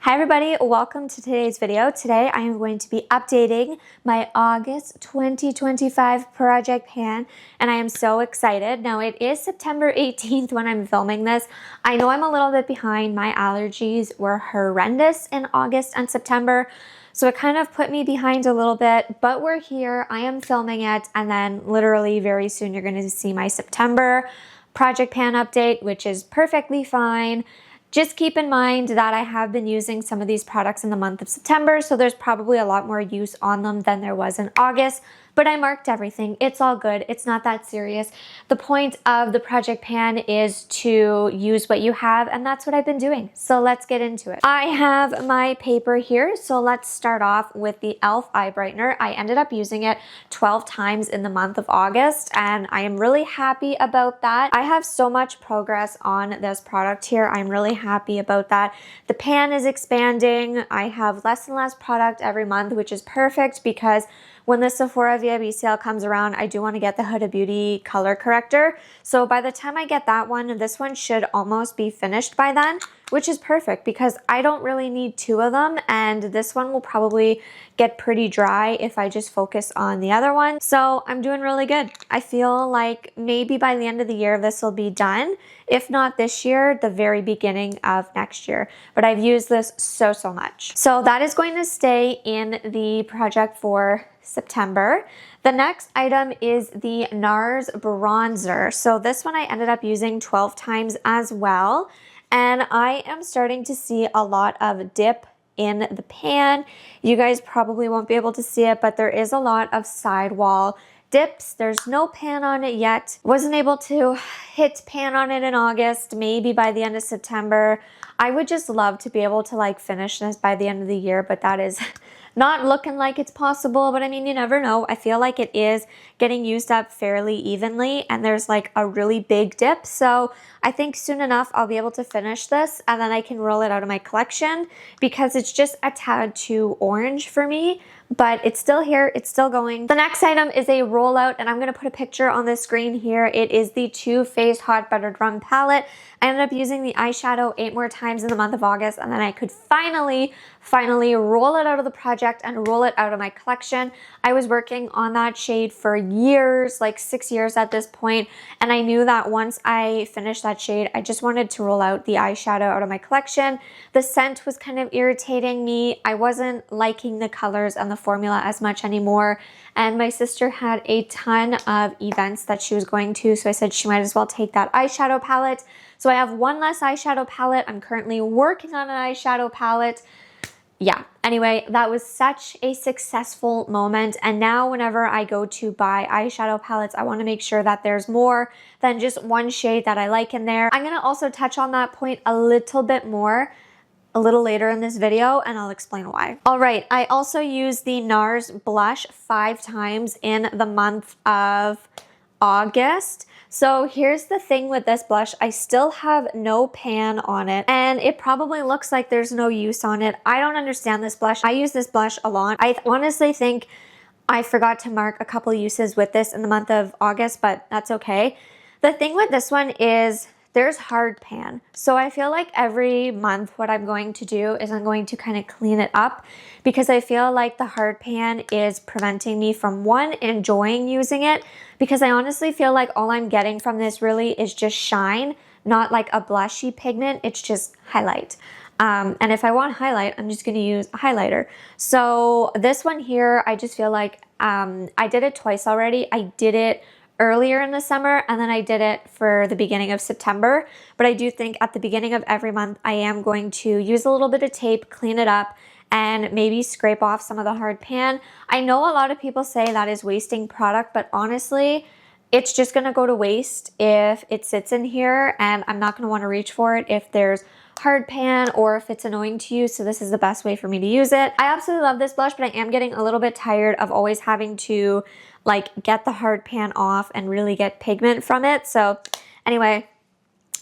Hi everybody, welcome to today's video. Today I am going to be updating my August 2025 project pan and I am so excited. Now it is September 18th when I'm filming this. I know I'm a little bit behind. My allergies were horrendous in August and September, so it kind of put me behind a little bit, but we're here. I am filming it and then literally very soon you're going to see my September project pan update, which is perfectly fine. Just keep in mind that I have been using some of these products in the month of September, so there's probably a lot more use on them than there was in August, but I marked everything. It's all good. It's not that serious. The point of the project pan is to use what you have, and that's what I've been doing. So let's get into it. I have my paper here, so let's start off with the e.l.f. eye brightener. I ended up using it 12 times in the month of August, and I am really happy about that. I have so much progress on this product here. I'm really happy about that. The pan is expanding. I have less and less product every month, which is perfect because when the Sephora VIB sale comes around, I do want to get the Huda Beauty color corrector. So by the time I get that one, this one should almost be finished by then, which is perfect because I don't really need two of them, and this one will probably get pretty dry if I just focus on the other one. So I'm doing really good. I feel like maybe by the end of the year this will be done. If not this year, the very beginning of next year. But I've used this so much. So that is going to stay in the project for September. The next item is the NARS bronzer. So this one I ended up using 12 times as well. And I am starting to see a lot of dip in the pan. You guys probably won't be able to see it, but there is a lot of sidewall dips. There's no pan on it yet. Wasn't able to hit pan on it in August, maybe by the end of September. I would just love to be able to like finish this by the end of the year, but that is not looking like it's possible, but I mean, you never know. I feel like it is getting used up fairly evenly and there's like a really big dip. So I think soon enough I'll be able to finish this and then I can roll it out of my collection because it's just a tad too orange for me. But it's still here, it's still going. The next item is a rollout, and I'm gonna put a picture on the screen here. It is the Too Faced Hot Buttered Rum palette. I ended up using the eyeshadow 8 more times in the month of August, and then I could finally roll it out of the project and roll it out of my collection. I was working on that shade for years, like 6 years at this point, and I knew that once I finished that shade, I just wanted to roll out the eyeshadow out of my collection. The scent was kind of irritating me. I wasn't liking the colors and the formula as much anymore, and my sister had a ton of events that she was going to, so I said she might as well take that eyeshadow palette. So I have one less eyeshadow palette. I'm currently working on an eyeshadow palette. Yeah, anyway, that was such a successful moment, and now whenever I go to buy eyeshadow palettes, I want to make sure that there's more than just one shade that I like in there. I'm going to also touch on that point a little bit more a little later in this video, and I'll explain why. All right, I also used the NARS blush 5 times in the month of August. So here's the thing with this blush. I still have no pan on it, and it probably looks like there's no use on it. I don't understand this blush. I use this blush a lot. I honestly think I forgot to mark a couple uses with this in the month of August, but that's okay. The thing with this one is there's hard pan. So I feel like every month what I'm going to do is I'm going to kind of clean it up because I feel like the hard pan is preventing me from, one, enjoying using it, because I honestly feel like all I'm getting from this really is just shine, not like a blushy pigment. It's just highlight. And if I want highlight, I'm just going to use a highlighter. So this one here, I just feel like I did it twice already. I did it earlier in the summer, and then I did it for the beginning of September. But I do think at the beginning of every month, I am going to use a little bit of tape, clean it up, and maybe scrape off some of the hard pan. I know a lot of people say that is wasting product, but honestly, it's just gonna go to waste if it sits in here, and I'm not gonna wanna reach for it if there's hard pan or if it's annoying to you. So this is the best way for me to use it. I absolutely love this blush, but I am getting a little bit tired of always having to like get the hard pan off and really get pigment from it. So anyway,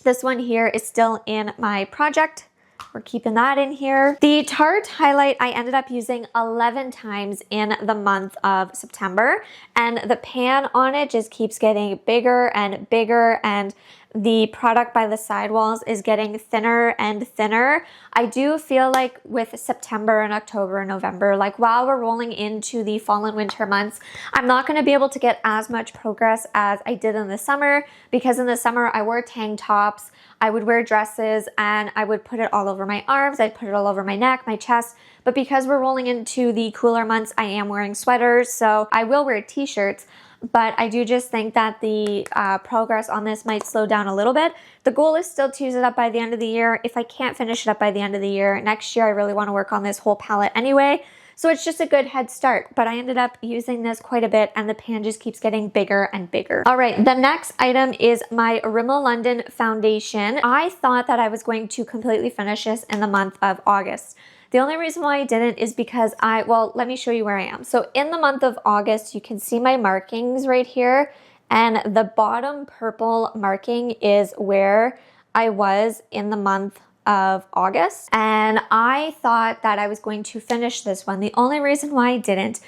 this one here is still in my project. We're keeping that in here. The Tarte highlight I ended up using 11 times in the month of September, and the pan on it just keeps getting bigger and bigger, and the product by the sidewalls is getting thinner and thinner. I do feel like with September and October and November, like while we're rolling into the fall and winter months, I'm not going to be able to get as much progress as I did in the summer, because in the summer I wore tank tops, I would wear dresses, and I would put it all over my arms, I'd put it all over my neck, my chest. But because we're rolling into the cooler months, I am wearing sweaters, so I will wear t-shirts. But I do just think that the progress on this might slow down a little bit. The goal is still to use it up by the end of the year. If I can't finish it up by the end of the year, next year I really want to work on this whole palette anyway. So it's just a good head start. But I ended up using this quite a bit, and the pan just keeps getting bigger and bigger. All right, the next item is my Rimmel London foundation. I thought that I was going to completely finish this in the month of August. The only reason why I didn't is because well, let me show you where I am. So in the month of August, you can see my markings right here, and the bottom purple marking is where I was in the month of August. And I thought that I was going to finish this one. The only reason why I didn't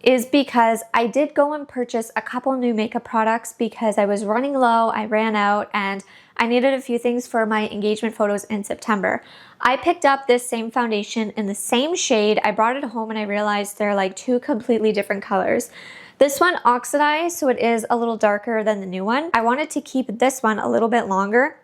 is because I did go and purchase a couple new makeup products because I was running low, I ran out, and I needed a few things for my engagement photos in September. I picked up this same foundation in the same shade. I brought it home and I realized they're like two completely different colors. This one oxidized, so it is a little darker than the new one. I wanted to keep this one a little bit longer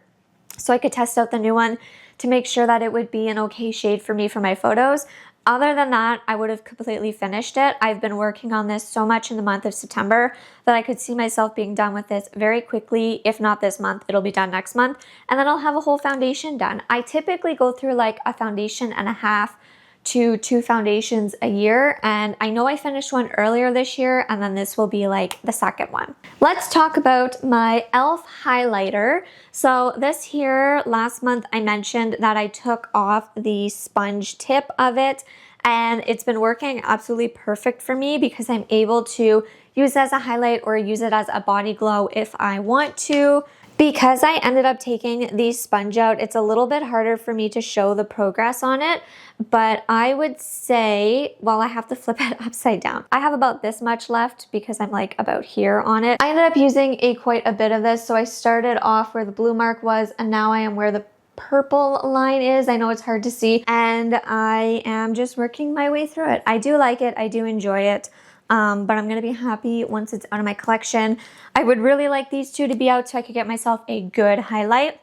so I could test out the new one to make sure that it would be an okay shade for me for my photos. Other than that, I would have completely finished it. I've been working on this so much in the month of September that I could see myself being done with this very quickly. If not this month, it'll be done next month. And then I'll have a whole foundation done. I typically go through like a foundation and a half to 2 foundations a year. And I know I finished one earlier this year, and then this will be like the second one. Let's talk about my e.l.f. highlighter. So this here, last month I mentioned that I took off the sponge tip of it, and it's been working absolutely perfect for me because I'm able to use it as a highlight or use it as a body glow if I want to. Because I ended up taking the sponge out, it's a little bit harder for me to show the progress on it, but I would say, well, I have to flip it upside down. I have about this much left because I'm like about here on it. I ended up using quite a bit of this, so I started off where the blue mark was, and now I am where the purple line is. I know it's hard to see, and I am just working my way through it. I do like it, I do enjoy it. But I'm going to be happy once it's out of my collection. I would really like these two to be out so I could get myself a good highlight.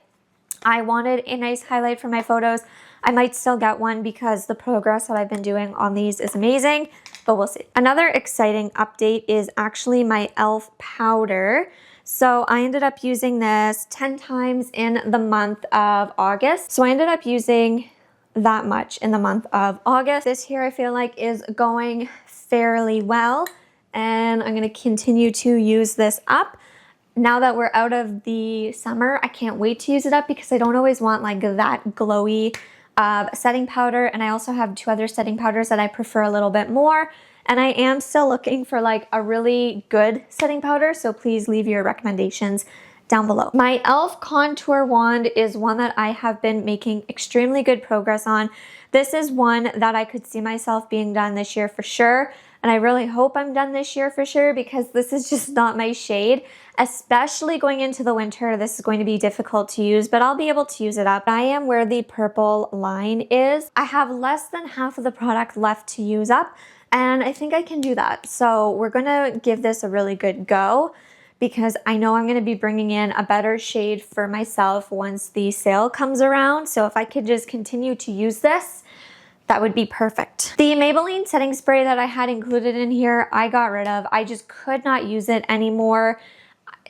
I wanted a nice highlight for my photos. I might still get one because the progress that I've been doing on these is amazing, but we'll see. Another exciting update is actually my e.l.f. powder. So I ended up using this 10 times in the month of August. So I ended up using that much in the month of August. This here I feel like is going fairly well, and I'm going to continue to use this up. Now that we're out of the summer, I can't wait to use it up because I don't always want like that glowy setting powder, and I also have 2 other setting powders that I prefer a little bit more, and I am still looking for like a really good setting powder, so please leave your recommendations down below. My e.l.f. contour wand is one that I have been making extremely good progress on. This is one that I could see myself being done this year for sure, and I really hope I'm done this year for sure because this is just not my shade. Especially going into the winter, this is going to be difficult to use, but I'll be able to use it up. I am where the purple line is. I have less than half of the product left to use up, and I think I can do that. So we're gonna give this a really good go, because I know I'm going to be bringing in a better shade for myself once the sale comes around. So if I could just continue to use this, that would be perfect. The Maybelline setting spray that I had included in here, I got rid of. I just could not use it anymore.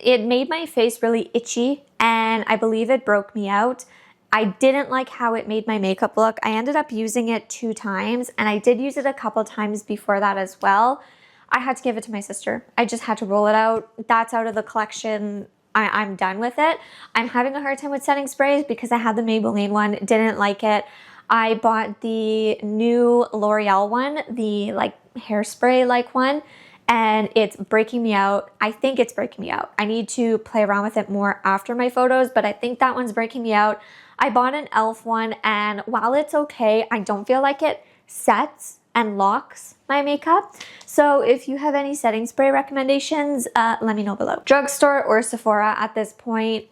It made my face really itchy, and I believe it broke me out. I didn't like how it made my makeup look. I ended up using it 2 times, and I did use it a couple times before that as well. I had to give it to my sister. I just had to roll it out. That's out of the collection. I'm done with it. I'm having a hard time with setting sprays because I had the Maybelline one, didn't like it. I bought the new L'Oreal one, the like hairspray like one, and it's breaking me out. I think it's breaking me out. I need to play around with it more after my photos, but I think that one's breaking me out. I bought an e.l.f. one, and while it's okay, I don't feel like it sets and locks my makeup. So if you have any setting spray recommendations, let me know below. Drugstore or Sephora at this point,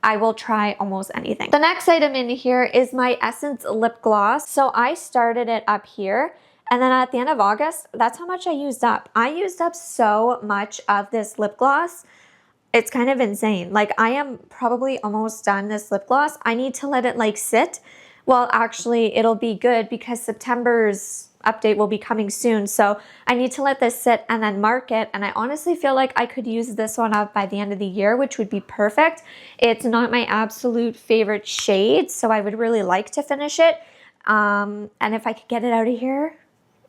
I will try almost anything. The next item in here is my Essence lip gloss. So I started it up here, and then at the end of August, that's how much I used up. I used up so much of this lip gloss. It's kind of insane. Like, I am probably almost done this lip gloss. I need to let it like sit. Well, actually, it'll be good because September's update will be coming soon. So I need to let this sit and then mark it. And I honestly feel like I could use this one up by the end of the year, which would be perfect. It's not my absolute favorite shade, so I would really like to finish it. And if I could get it out of here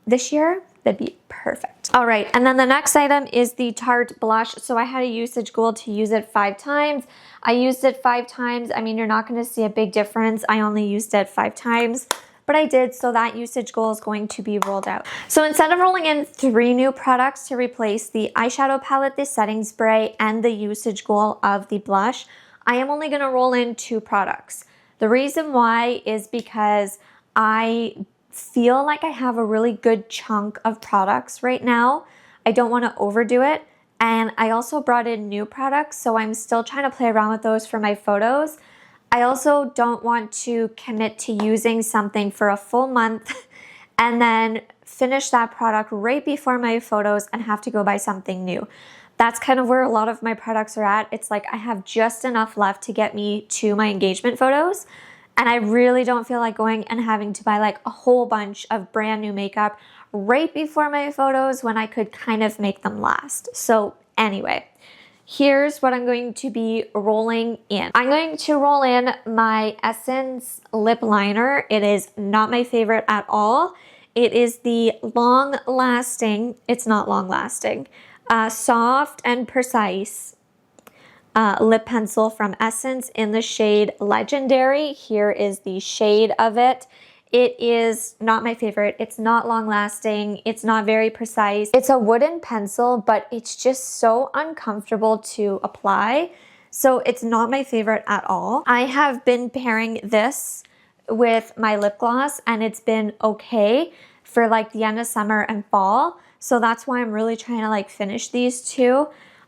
this year, that'd be perfect. All right, and then the next item is the Tarte blush. So I had a usage goal to use it 5 times. I used it 5 times. I mean, you're not gonna see a big difference. I only used it 5 times, but I did, so that usage goal is going to be rolled out. So instead of rolling in 3 new products to replace the eyeshadow palette, the setting spray, and the usage goal of the blush, I am only gonna roll in 2 products. The reason why is because I feel like I have a really good chunk of products right now. I don't want to overdo it. And I also brought in new products, so I'm still trying to play around with those for my photos. I also don't want to commit to using something for a full month and then finish that product right before my photos and have to go buy something new. That's kind of where a lot of my products are at. It's like I have just enough left to get me to my engagement photos. And I really don't feel like going and having to buy like a whole bunch of brand new makeup right before my photos when I could kind of make them last. So anyway, here's what I'm going to be rolling in. I'm going to roll in my Essence lip liner. It is not my favorite at all. It is the long lasting, it's not long lasting, soft and precise lip pencil from Essence in the shade Legendary. Here is the shade of it. It is not my favorite. It's not long lasting. It's not very precise. It's a wooden pencil, but it's just so uncomfortable to apply. So it's not my favorite at all. I have been pairing this with my lip gloss and it's been okay for like the end of summer and fall. So that's why I'm really trying to like finish these 2.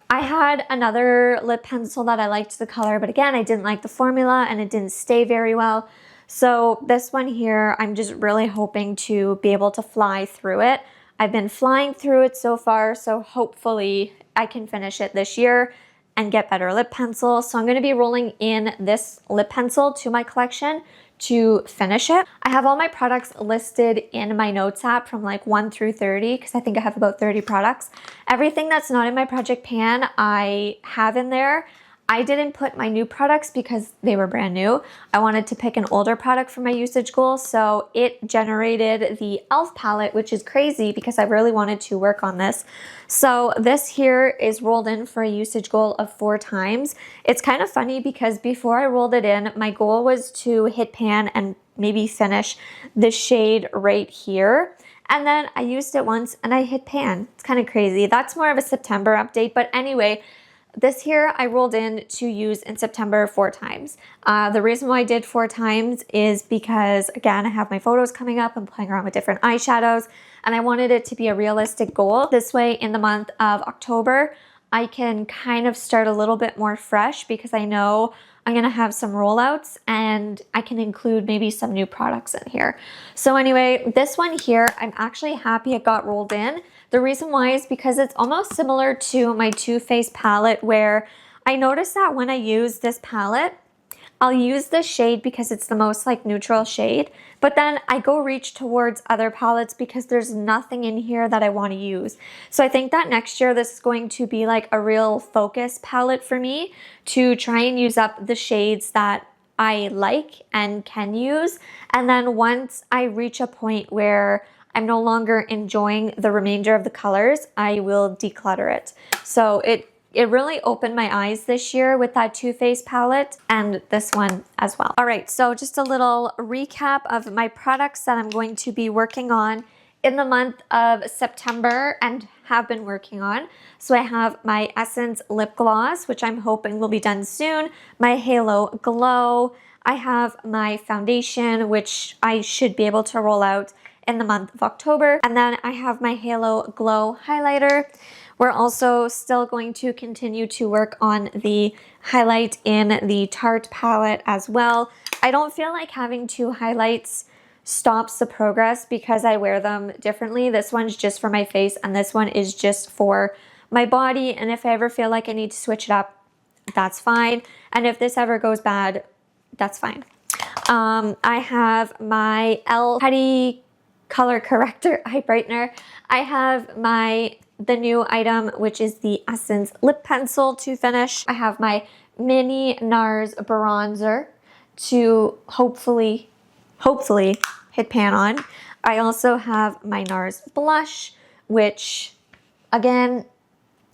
I had another lip pencil that I liked the color, but again, I didn't like the formula and it didn't stay very well. So this one here, I'm just really hoping to be able to fly through it. I've been flying through it so far, so hopefully I can finish it this year and get better lip pencils. So I'm going to be rolling in this lip pencil to my collection to finish it. I have all my products listed in my notes app from like 1 through 30 because I think I have about 30 products. Everything that's not in my project pan, I have in there. I didn't put my new products because they were brand new. I wanted to pick an older product for my usage goal, so it generated the e.l.f. palette, which is crazy because I really wanted to work on this. So this here is rolled in for a usage goal of 4 times. It's kind of funny because before I rolled it in, my goal was to hit pan and maybe finish the shade right here. And then I used it once and I hit pan. It's kind of crazy. That's more of a September update, but anyway, this here I rolled in to use in September 4 times. The reason why I did 4 times is because, again, I have my photos coming up. I'm playing around with different eyeshadows, and I wanted it to be a realistic goal. This way, in the month of October, I can kind of start a little bit more fresh because I know I'm going to have some rollouts and I can include maybe some new products in here. So anyway, this one here, I'm actually happy it got rolled in. The reason why is because it's almost similar to my Too Faced palette, where I noticed that when I use this palette, I'll use this shade because it's the most like neutral shade, but then I go reach towards other palettes because there's nothing in here that I want to use. So I think that next year this is going to be like a real focus palette for me to try and use up the shades that I like and can use. And then once I reach a point where I'm no longer enjoying the remainder of the colors, I will declutter it. So it really opened my eyes this year with that Too Faced palette and this one as well. All right, so just a little recap of my products that I'm going to be working on in the month of September and have been working on. So I have my Essence lip gloss, which I'm hoping will be done soon, my Halo Glow. I have my foundation, which I should be able to roll out in the month of October. And then I have my Halo Glow highlighter, We're also still going to continue to work on the highlight in the Tarte palette as well. I don't feel like having two highlights stops the progress because I wear them differently. This one's just for my face and this one is just for my body. And if I ever feel like I need to switch it up, that's fine. And if this ever goes bad, that's fine. I have my e.l.f. Petty Color Corrector Eye Brightener. I have the new item, which is the Essence Lip Pencil to finish. I have my mini NARS bronzer to hopefully hit pan on. I also have my NARS blush, which again,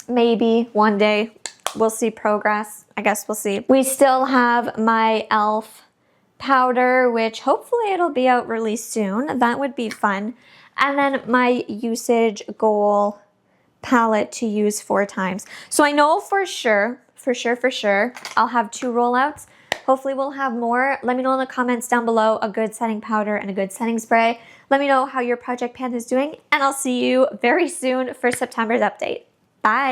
maybe one day we'll see progress. I guess we'll see. We still have my e.l.f. powder, which hopefully it'll be out really soon. That would be fun. And then my usage goal palette to use 4 times. So I know for sure, I'll have 2 rollouts. Hopefully we'll have more. Let me know in the comments down below a good setting powder and a good setting spray. Let me know how your project pan is doing, and I'll see you very soon for September's update. Bye.